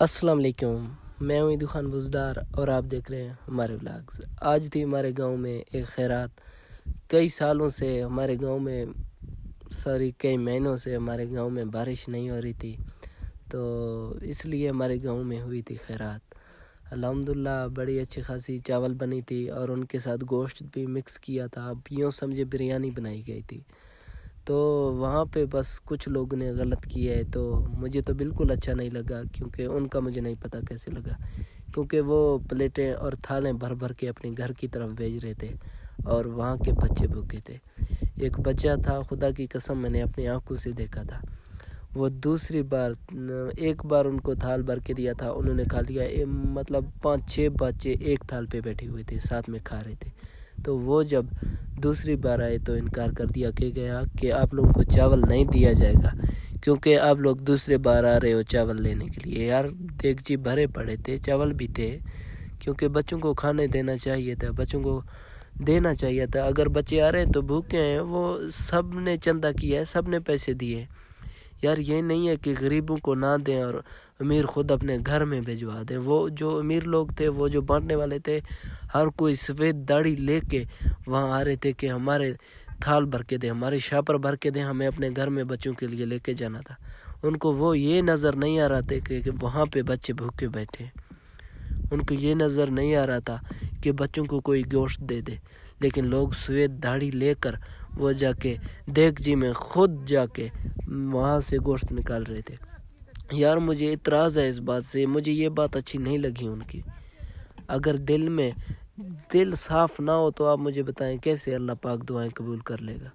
السلام علیکم، میں ہوں عیدو خان بزدار اور آپ دیکھ رہے ہیں ہمارے ولاگز۔ آج تھی ہمارے گاؤں میں ایک خیرات۔ کئی سالوں سے ہمارے گاؤں میں کئی مہینوں سے ہمارے گاؤں میں بارش نہیں ہو رہی تھی، تو اس لیے ہمارے گاؤں میں ہوئی تھی خیرات۔ الحمدللہ بڑی اچھی خاصی چاول بنی تھی اور ان کے ساتھ گوشت بھی مکس کیا تھا، اب یوں سمجھے بریانی بنائی گئی تھی۔ تو وہاں پہ بس کچھ لوگ نے غلط کیا ہے، تو مجھے تو بالکل اچھا نہیں لگا، کیونکہ ان کا مجھے نہیں پتہ کیسے لگا، کیونکہ وہ پلیٹیں اور تھالیں بھر بھر کے اپنے گھر کی طرف بھیج رہے تھے اور وہاں کے بچے بھوکے تھے۔ ایک بچہ تھا، خدا کی قسم میں نے اپنی آنکھوں سے دیکھا تھا، وہ ایک بار ان کو تھال بھر کے دیا تھا، انہوں نے کھا لیا، مطلب 5-6 بچے ایک تھال پہ بیٹھے ہوئے تھے، ساتھ میں کھا رہے تھے۔ تو وہ جب دوسری بار آئے تو انکار کر دیا کہ آپ لوگوں کو چاول نہیں دیا جائے گا، کیونکہ آپ لوگ دوسرے بار آ رہے ہو چاول لینے کے لیے۔ یار دیگچی بھرے پڑے تھے، چاول بھی تھے، کیونکہ بچوں کو کھانے دینا چاہیے تھا، بچوں کو دینا چاہیے تھا۔ اگر بچے آ رہے ہیں تو بھوکے ہیں، وہ سب نے چندہ کیا ہے، سب نے پیسے دیے۔ یار یہ نہیں ہے کہ غریبوں کو نہ دیں اور امیر خود اپنے گھر میں بھجوا دیں۔ وہ جو امیر لوگ تھے، وہ جو بانٹنے والے تھے، ہر کوئی سفید داڑھی لے کے وہاں آ رہے تھے کہ ہمارے تھال بھر کے دیں، ہمارے شاپر بھر کے دیں، ہمیں اپنے گھر میں بچوں کے لیے لے کے جانا تھا۔ ان کو وہ یہ نظر نہیں آ رہا تھا کہ وہاں پہ بچے بھوکے بیٹھے، ان کو یہ نظر نہیں آ رہا تھا کہ بچوں کو کوئی گوشت دے دے، لیکن لوگ سفید داڑھی لے کر وہ جا کے دیگچی میں خود جا کے وہاں سے گوشت نکال رہے تھے۔ یار مجھے اعتراض ہے اس بات سے، مجھے یہ بات اچھی نہیں لگی ان کی۔ اگر دل صاف نہ ہو تو آپ مجھے بتائیں کیسے اللہ پاک دعائیں قبول کر لے گا۔